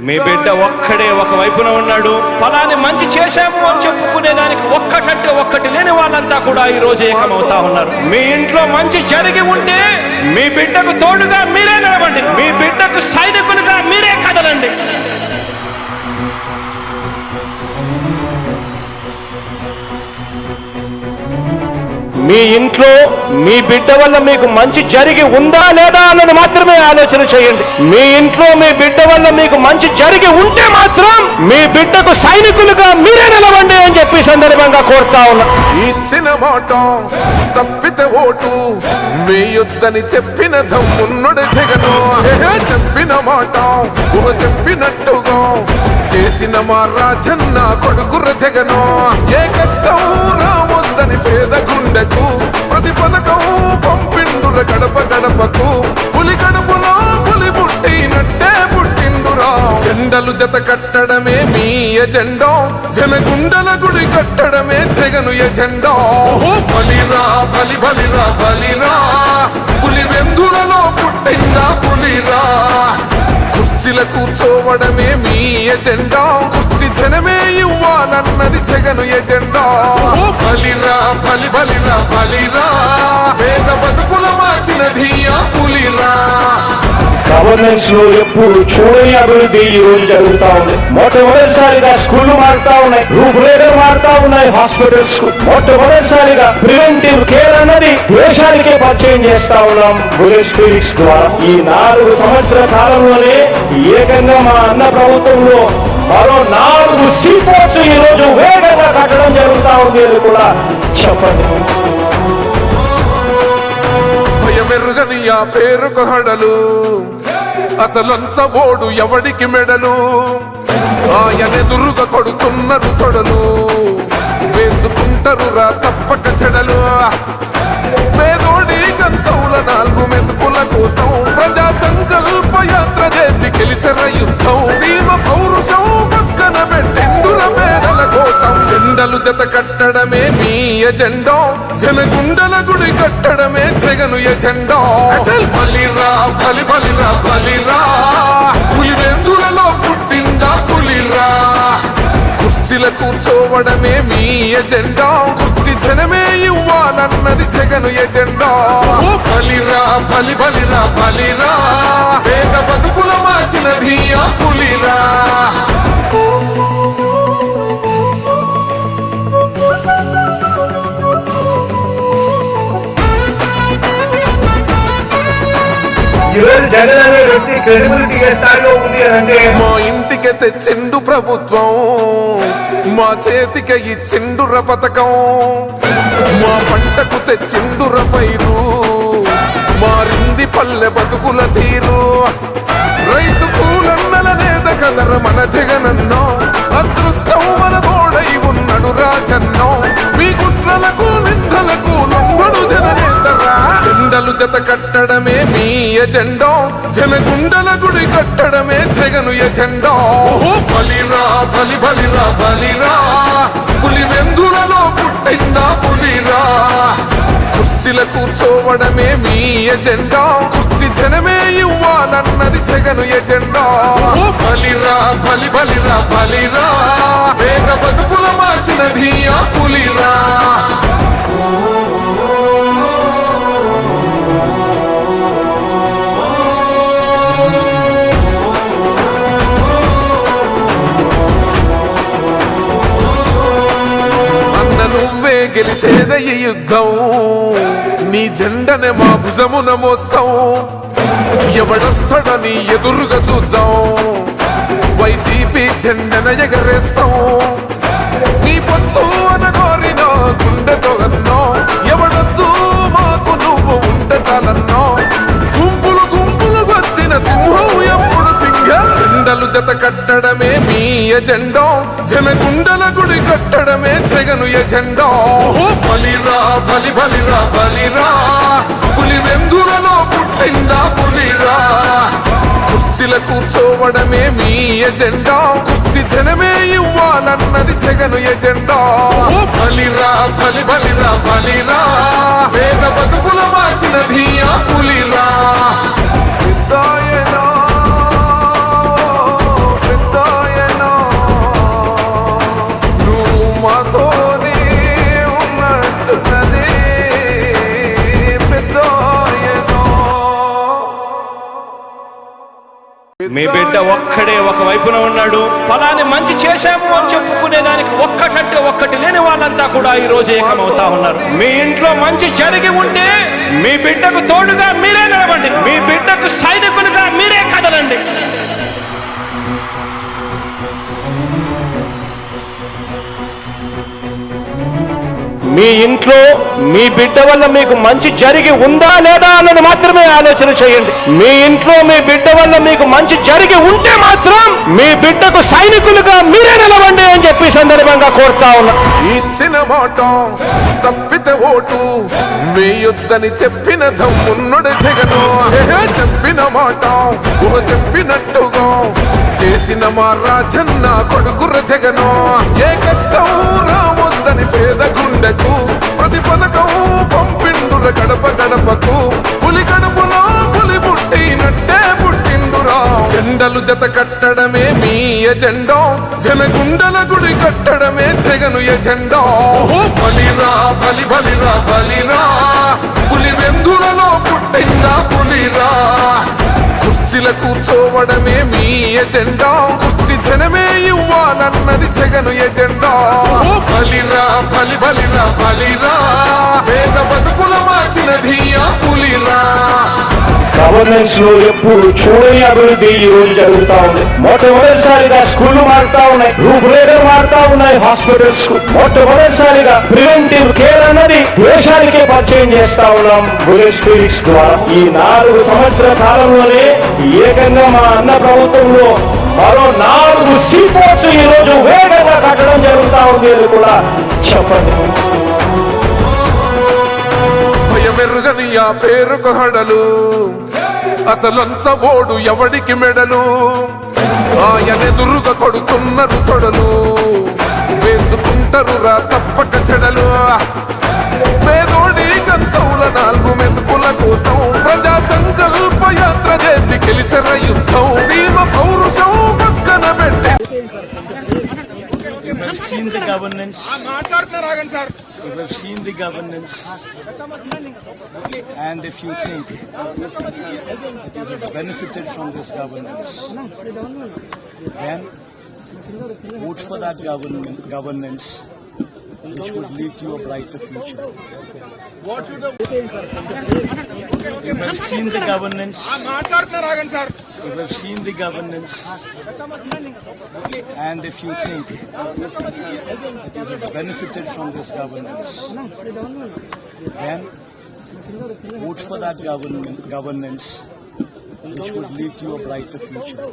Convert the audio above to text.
మీ బిడ్డ ఒక్కడే ఒక వైపున ఉన్నాడు. ఫలాన్ని మంచి చేశాము అని చెప్పుకునే దానికి ఒక్కటంటే ఒక్కటి లేని వాళ్ళంతా కూడా ఈ రోజు ఏకమవుతా ఉన్నారు. మీ ఇంట్లో మంచి జరిగి ఉంటే మీ బిడ్డకు తోడుగా మీరే నిలబండి, మీ బిడ్డకు సైనికులుగా మీరే కదలండి. మీ ఇంట్లో మీ బిడ్డ వల్ల మీకు మంచి జరిగి ఉందా లేదా అన్నది మాత్రమే ఆలోచన చేయండి. మీ ఇంట్లో మీ బిడ్డ వల్ల మీకు మంచి జరిగి ఉంటే మాత్రం మీ బిడ్డకు సైనికులుగా మీరే నిలవండి అని చెప్పి సందర్భంగా కోరుతా ఉన్నా. ఇచ్చిన మాట తప్పితే ఓటు మీ యుద్ధని చెప్పిన దమ్మున్నడు జగను. చెప్పిన మాట చెప్పినట్టుగా చేసిన మా రాజన్న కొడుకుర జగను. ఏ కష్టం రావద్దని పేద గుండెకు ప్రతి పథకం పంపిండుర గడప గడపకు. పులి గడపలో పులి పుట్టినట్టే పుట్టిండురా. జెండలు జత కట్టడమే మీ ఎజెండా, జనగుండల గుడి కట్టడమే జగను ఎజెండా. బలిరా బలి బలిరా బలిరా, పులి వెందులలో పుట్టిందా పులిరా. కుర్చీల కూర్చోవడమే మీ ఎజెండా, కుర్చీ జనమే ఇవ్వాలన్నది జగను ఎజెండా. బలిరా బలి బలిరా బలిరా, పేద బతుకుల మార్చినది ఆ పులిరా. గవర్నెన్స్ లో ఎప్పుడు చూడని అభివృద్ధి ఈ రోజు జరుగుతా ఉంది. మొట్టమొదటిసారిగా స్కూళ్లు మారుతా ఉన్నాయి, రూపురేఖలు మారుతా ఉన్నాయి. హాస్పిటల్స్ మొట్టమొదటిసారిగా ప్రివెంటివ్ కేర్ అన్నది దేశానికే పరిచయం చేస్తా ఉన్నాం బుల్లెట్ క్లినిక్స్ ద్వారా. ఈ 4 సంవత్సరాల కాలంలోనే ఏకంగా మా అన్న ప్రభుత్వంలో మరో 4 సీపోర్ట్స్ ఈ రోజు వేగంగా కట్టడం జరుగుతా ఉంది అని కూడా చెప్పండి. భయమెరుగని ఆ పేరుకు హడలు, అసలంచబోడు ఎవడికి మెడలు. ఆయనెదురుగా కొడుతున్నారు తొడలు, వేసుకుంటారు రా తప్పక చెడలు. పేదోడి కంచంల 4 మెతుకుల కోసం ప్రజా సంకల్ప యాత్ర చేసి గెలిసిన యుద్ధం. సీమ పౌరుషం పక్కన పెట్టిండుల పేదల కోసం. జెండలు జత కట్టడమే మీ ఎజెండా, జనగుండల గుడి కట్టడమే జగను ఎజెండా. బలిరా బలి బలిరా బలిరా, పులి వెందులలో పుట్టిందా పులిరా. కుర్చీల కూర్చోవడమే మీ ఎజెండా, కుర్చీ జనమే ఇవ్వాలన్నది జగను ఎజెండా. బలిరా బలి బలిరా బలిరా, పేద బతుకుల మార్చినది ఆ పులిరా. జగన్ అనే వ్యక్తి క్రెడిబిలిటీ ఏ స్థాయిలో ఉంది అంటే మా ఇంటికి తెచ్చిండు ప్రభుత్వం, మా చేతికి ఇచ్చిండుర పథకం. మా పంటకు తెచ్చిండుర పైరు, మారింది పల్లె బతుకుల తీరు. రైతు కూలన్నల నేత కదర మన జగనన్నో, అదృష్టం మన తోడై ఉన్నడు రాజన్నో. మీ కుట్రలకు నిందలకు లొంగడు జననేతరా. జెండలు జత కట్టడమే మీ ఎజెండా, జనగుండల గుడి కట్టడమే జగను ఎజెండా. బలిరా బలి బలిరా బలిరా, పులి వెందులలో పుట్టిందా పులిరా. కుర్చీల కూర్చోవడమే మీ ఎజెండా, కుర్చీ జనమే ఇవ్వాలన్నది జగను ఎజెండా. బలిరా బలి బలిరా బలిరా, పేద బతుకుల మార్చినది ఆ పులిరా. నువ్వే గెలిచేద ఈ యుద్ధం, నీ జెండనే మా భుజమున మోస్తాం. ఎవడొస్తాడని ఎదురుగా చూద్దాం, వైసీపీ జెండన ఎగరేస్తాం. నీ పొత్తు అనగోరిన గుండెతో అన్నో, ఎవడొద్దు మాకు నువ్వు ఉంటే చాలన్నో. గుంపులు గుంపులు వచ్చిన సింహం ఎప్పుడు సింహ. జెండలు జత కట్టడమే మీ ఎజెండా, జనగుండల గుడి కట్టడమే జగను ఎజెండా. బలిరా బలి బలిరా బలిరా, పులి వెందులలో పుట్టిందా పులిరా. కుర్చీల కూర్చోవడమే మీ ఎజెండా, కుర్చీ జనమే ఇవ్వాలన్నది జగను ఎజెండా. బలిరా బలి బలిరా బలిరా, పేద బతుకుల మార్చినది ఆ పులిరా. బిడ్డ ఒక్కడే ఒక వైపున ఉన్నాడు. ఫలాన్ని మంచి చేశాము అని చెప్పుకునే దానికి ఒక్కటంటే ఒక్కటి లేని వాళ్ళంతా కూడా ఈ రోజు ఏకమవుతా ఉన్నారు. మీ ఇంట్లో మంచి జరిగి ఉంటే మీ బిడ్డకు తోడుగా మీరే నిలబండి, మీ బిడ్డకు సైనికులుగా మీరే కదలండి. మీ ఇంట్లో మీ బిడ్డ వల్ల మీకు మంచి జరిగి ఉందా లేదా అన్నది మాత్రమే ఆలోచన చేయండి. మీ ఇంట్లో మీ బిడ్డ వల్ల మీకు మంచి జరిగి ఉంటే మాత్రం మీ బిడ్డకు సైనికులుగా మీరే నిలవండి అని చెప్పి సందర్భంగా కోరుతా ఉన్నా. ఇచ్చిన మాట తప్పితే ఓటు వేయొద్దని చెప్పిన దమ్మున్నడు జగను. చెప్పిన మాట చెప్పినట్టుగా చేసిన మా రాజన్న కొడుకుర జగను. ఏ కష్టం రావద్దని పేద గుండెకు ప్రతి పథకం పంపిండుర గడప గడపకు. పులి గడపలో పులి పుట్టినట్టే పుట్టిండురా. జెండలు జత కట్టడమే మీ ఎజెండా, జనగుండల గుడి కట్టడమే జగను ఎజెండా. బలిరా బలి బలిరా బలిరా, పులి వెందులలో పుట్టిందా పులిరా. కుర్చీల కూర్చోవడమే మీ ఎజెండా, కుర్చీ జనమే ఇవ్వాలన్నది జగను ఎజెండా. బలిరా బలి బలిరా బలిరా, పేద బతుకుల మార్చినది ఆ పులిరా. గవర్నెన్స్ లో ఎప్పుడు చూడని అభివృద్ధి ఈ రోజు జరుగుతా ఉంది. మొట్టమొదటిసారిగా స్కూళ్లు మారుతా ఉన్నాయి, రూపురేఖలు మారుతా ఉన్నాయి, హాస్పిటల్స్ మొట్టమొదటిసారిగా ప్రివెంటివ్ కేర్ అన్నది దేశానికే పరిచయం చేస్తా ఉన్నాం బుల్లెట్ క్లినిక్స్ ద్వారా. ఈ 4 సంవత్సరాల కాలంలోనే ఏకంగా మా అన్న ప్రభుత్వంలో మరో 4 సీపోర్ట్స్ ఈ రోజు వేగంగా కట్టడం జరుగుతా ఉంది అని కూడా చెప్పండి. భయమెరుగని ఆ పేరుకు హడలు, అసలంచబోడు ఎవడికి మెడలు. ఆయనెదురుగా కొడుతున్నారు తొడలు, వేసుకుంటారు రా తప్పక చెడలు. పేదోడి కంచౌల 4 మెతుకుల కోసం ప్రజా సంకల్ప యాత్ర చేసి గెలిసిన యుద్ధం. సీమ పౌరుషం పక్కన పెట్టే We've seen the governance. We've seen the governance, and if you think that you have benefited from this governance, then vote for that governance, which would lead to a brighter future. We've seen the governance. We've seen the governance, and if you think that you have benefited from this governance, then vote for that governance, which would lead to a brighter future.